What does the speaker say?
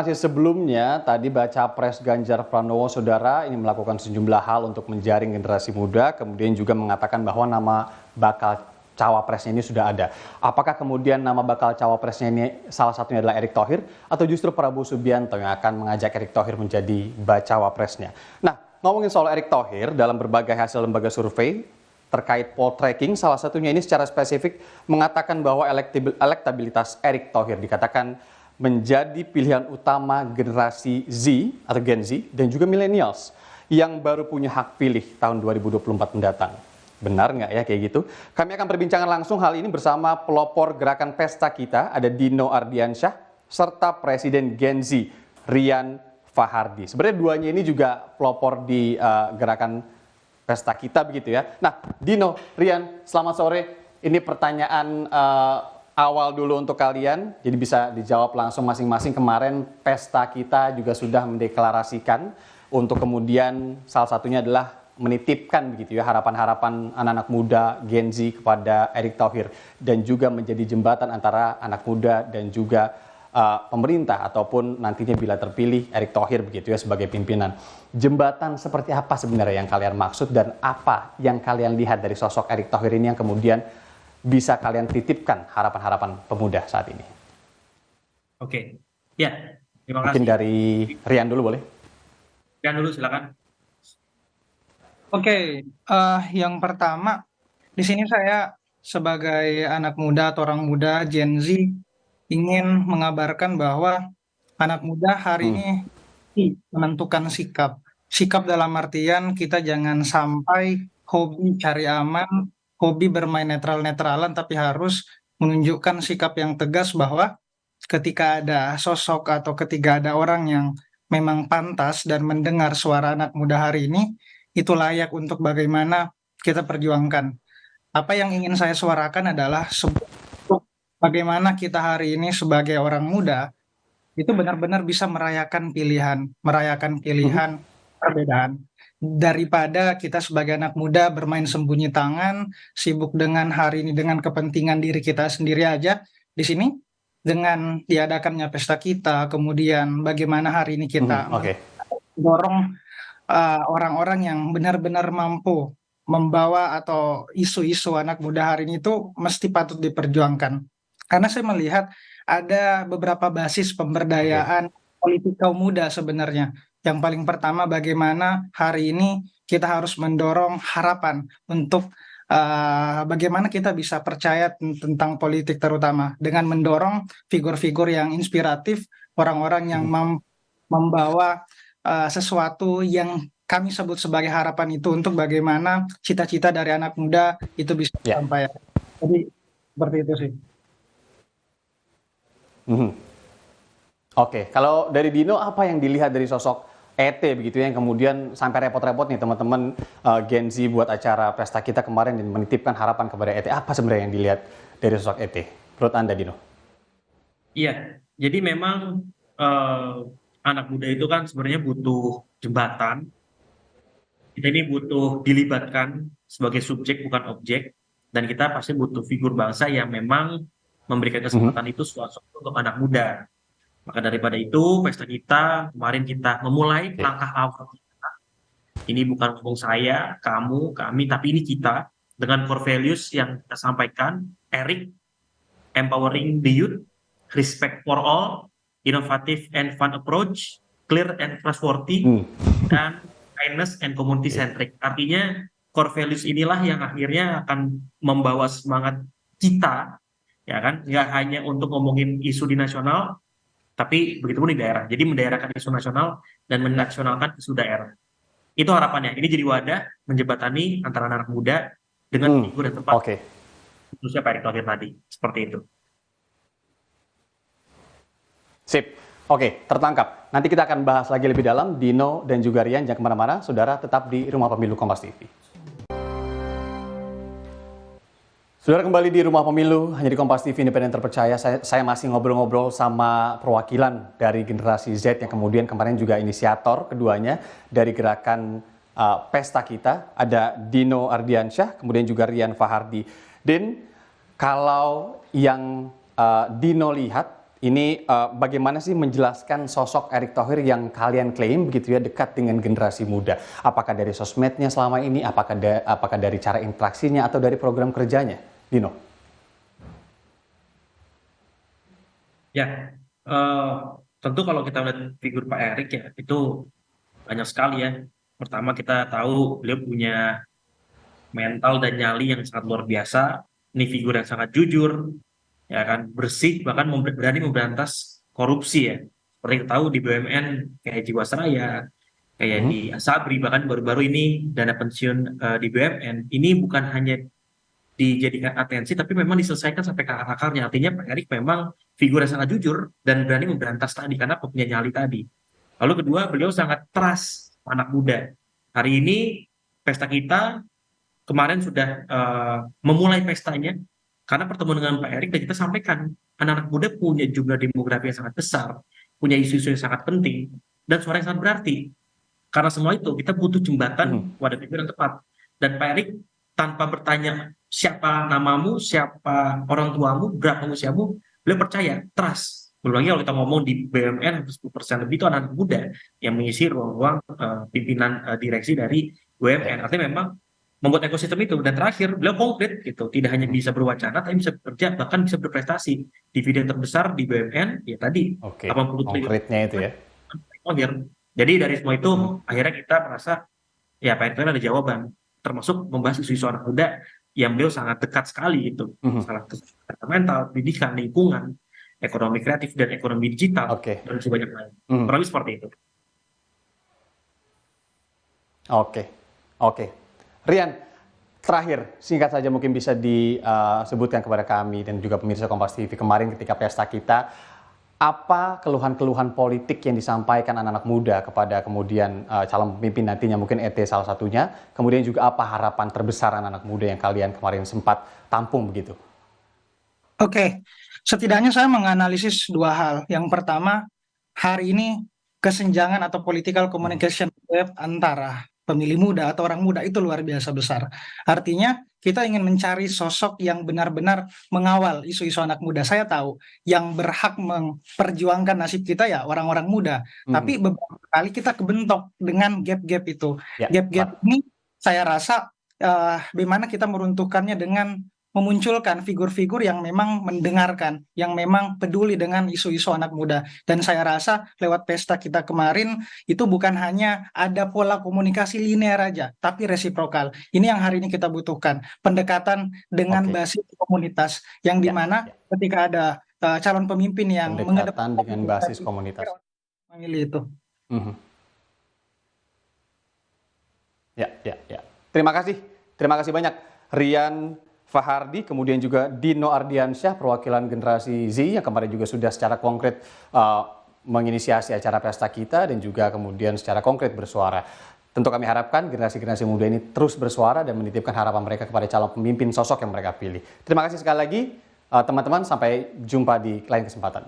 Masih sebelumnya, tadi baca pres Ganjar Pranowo, saudara, ini melakukan sejumlah hal untuk menjaring generasi muda, kemudian juga mengatakan bahwa nama bakal cawapresnya ini sudah ada. Apakah kemudian nama bakal cawapresnya ini salah satunya adalah Erick Thohir, atau justru Prabowo Subianto yang akan mengajak Erick Thohir menjadi bacawapresnya? Nah, ngomongin soal Erick Thohir, dalam berbagai hasil lembaga survei, terkait poll tracking, salah satunya ini secara spesifik mengatakan bahwa elektabilitas Erick Thohir dikatakan menjadi pilihan utama generasi Z atau Gen Z dan juga millennials yang baru punya hak pilih tahun 2024 mendatang. Benar nggak ya kayak gitu? Kami akan perbincangan langsung hal ini bersama pelopor gerakan Pesta Kita, ada Dino Ardiansyah, serta Presiden Gen Z, Rian Fahardi. Sebenarnya duanya ini juga pelopor di gerakan Pesta Kita begitu ya. Nah, Dino, Rian, selamat sore. Ini pertanyaan awal dulu untuk kalian, jadi bisa dijawab langsung masing-masing. Kemarin Pesta Kita juga sudah mendeklarasikan untuk kemudian salah satunya adalah menitipkan begitu ya harapan-harapan anak-anak muda Gen Z kepada Erick Thohir dan juga menjadi jembatan antara anak muda dan juga pemerintah ataupun nantinya bila terpilih Erick Thohir begitu ya sebagai pimpinan. Jembatan seperti apa sebenarnya yang kalian maksud dan apa yang kalian lihat dari sosok Erick Thohir ini yang kemudian bisa kalian titipkan harapan-harapan pemuda saat ini? Oke, ya, terima kasih. Mungkin dari Rian dulu boleh? Rian dulu silakan. Oke, yang pertama di sini saya sebagai anak muda atau orang muda Gen Z ingin mengabarkan bahwa anak muda hari ini menentukan sikap. Sikap dalam artian kita jangan sampai hobi cari aman, hobi bermain netral-netralan, tapi harus menunjukkan sikap yang tegas bahwa ketika ada sosok atau ketika ada orang yang memang pantas dan mendengar suara anak muda hari ini, itu layak untuk bagaimana kita perjuangkan. Apa yang ingin saya suarakan adalah bagaimana kita hari ini sebagai orang muda itu benar-benar bisa merayakan pilihan perbedaan. Daripada kita sebagai anak muda bermain sembunyi tangan, sibuk dengan hari ini dengan kepentingan diri kita sendiri aja, di sini dengan diadakannya Pesta Kita, kemudian bagaimana hari ini kita dorong orang-orang yang benar-benar mampu membawa atau isu-isu anak muda hari ini itu mesti patut diperjuangkan. Karena saya melihat ada beberapa basis pemberdayaan politik kaum muda sebenarnya. Yang paling pertama bagaimana hari ini kita harus mendorong harapan untuk bagaimana kita bisa percaya tentang politik terutama dengan mendorong figur-figur yang inspiratif, orang-orang yang membawa sesuatu yang kami sebut sebagai harapan itu untuk bagaimana cita-cita dari anak muda itu bisa sampai. Jadi seperti itu sih. Oke, kalau dari Dino apa yang dilihat dari sosok ET begitu ya, yang kemudian sampai repot-repot nih teman-teman Gen Z buat acara Pesta Kita kemarin dan menitipkan harapan kepada ET. Apa sebenarnya yang dilihat dari sosok ET? Menurut Anda, Dino? Iya, jadi memang anak muda itu kan sebenarnya butuh jembatan. Kita ini butuh dilibatkan sebagai subjek bukan objek, dan kita pasti butuh figur bangsa yang memang memberikan kesempatan itu suatu untuk anak muda. Maka daripada itu, Pesta Kita kemarin kita memulai langkah awal kita. Ini bukan ngomong saya, kamu, kami, tapi ini kita dengan core values yang kita sampaikan. Erick, empowering the youth, respect for all, innovative and fun approach, clear and trustworthy, dan kindness and community centric. Artinya core values inilah yang akhirnya akan membawa semangat kita, ya kan, nggak hanya untuk ngomongin isu di nasional, tapi begitu pun di daerah. Jadi mendaerahkan isu nasional dan menasionalkan isu daerah. Itu harapannya. Ini jadi wadah menjembatani antara anak muda dengan figur yang tepat. Khususnya Pak Erick Thohir tadi. Seperti itu. Sip. Oke, tertangkap. Nanti kita akan bahas lagi lebih dalam. Dino dan juga Rian, jangan kemana-mana. Saudara tetap di Rumah Pemilu Kompas TV. Saudara, kembali di Rumah Pemilu, hanya di Kompas TV Independen Terpercaya. Saya masih ngobrol-ngobrol sama perwakilan dari generasi Z yang kemudian kemarin juga inisiator keduanya dari gerakan Pesta Kita. Ada Dino Ardiansyah, kemudian juga Rian Fahardi. Din, kalau yang Dino lihat, ini bagaimana sih menjelaskan sosok Erick Thohir yang kalian klaim begitu ya dekat dengan generasi muda? Apakah dari sosmednya selama ini, apakah dari cara interaksinya atau dari program kerjanya? Dino. Ya, tentu kalau kita lihat figur Pak Erick ya, itu banyak sekali ya. Pertama kita tahu beliau punya mental dan nyali yang sangat luar biasa. Ini figur yang sangat jujur, ya kan, bersih, bahkan berani memberantas korupsi ya. Seperti kita tahu di BUMN kayak Jiwasraya, kayak di Asabri, bahkan baru-baru ini dana pensiun di BUMN, ini bukan hanya dijadikan atensi, tapi memang diselesaikan sampai ke akar-akarnya. Artinya Pak Erick memang figur yang sangat jujur dan berani memberantas tadi, karena punya nyali tadi. Lalu kedua, beliau sangat trust anak muda. Hari ini pesta kita kemarin sudah memulai pestanya, karena pertemuan dengan Pak Erick dan kita sampaikan, anak-anak muda punya jumlah demografi yang sangat besar, punya isu-isu yang sangat penting, dan suara yang sangat berarti. Karena semua itu, kita butuh jembatan wadah figur yang tepat. Dan Pak Erick tanpa bertanya siapa namamu, siapa orang tuamu, berapa usiamu, beliau percaya, trust. Belum lagi kalau kita ngomong di BUMN, 10% lebih itu anak muda yang mengisi ruang-ruang pimpinan direksi dari BUMN. Artinya memang membuat ekosistem itu. Dan terakhir, beliau konkret gitu, tidak hanya bisa berwacana, tapi bisa bekerja, bahkan bisa berprestasi. Dividen terbesar di BUMN, ya tadi, 80 triliun. Konkretnya itu ya. Jadi dari semua itu, akhirnya kita merasa, ya Pak Erick Thohir ada jawaban, termasuk membahas isu-isu anak muda, yang beliau sangat dekat sekali itu. Salah satu mental, pendidikan, lingkungan, ekonomi kreatif, dan ekonomi digital, dan sebanyak lain. Kurang lebih seperti itu. Oke. Rian, terakhir, singkat saja mungkin bisa disebutkan kepada kami dan juga pemirsa Kompas TV kemarin ketika pesta kita, apa keluhan-keluhan politik yang disampaikan anak-anak muda kepada kemudian calon pemimpin nantinya, mungkin ET salah satunya, kemudian juga apa harapan terbesar anak-anak muda yang kalian kemarin sempat tampung begitu? Oke, setidaknya saya menganalisis dua hal. Yang pertama, hari ini kesenjangan atau political communication gap antara pemilih muda atau orang muda itu luar biasa besar. Artinya kita ingin mencari sosok yang benar-benar mengawal isu-isu anak muda. Saya tahu yang berhak memperjuangkan nasib kita ya orang-orang muda. Tapi beberapa kali kita kebentok dengan gap-gap itu. Gap-gap ini saya rasa bagaimana kita meruntuhkannya dengan memunculkan figur-figur yang memang mendengarkan, yang memang peduli dengan isu-isu anak muda. Dan saya rasa lewat pesta kita kemarin, itu bukan hanya ada pola komunikasi linear aja, tapi resiprokal. Ini yang hari ini kita butuhkan, pendekatan dengan basis komunitas, yang dimana ketika ada calon pemimpin yang pendekatan dengan basis komunitas. Memilih itu. Ya. Terima kasih banyak Rian Fahardi, kemudian juga Dino Ardiansyah, perwakilan generasi Z yang kemarin juga sudah secara konkret menginisiasi acara pesta kita dan juga kemudian secara konkret bersuara. Tentu kami harapkan generasi-generasi muda ini terus bersuara dan menitipkan harapan mereka kepada calon pemimpin sosok yang mereka pilih. Terima kasih sekali lagi teman-teman, sampai jumpa di lain kesempatan.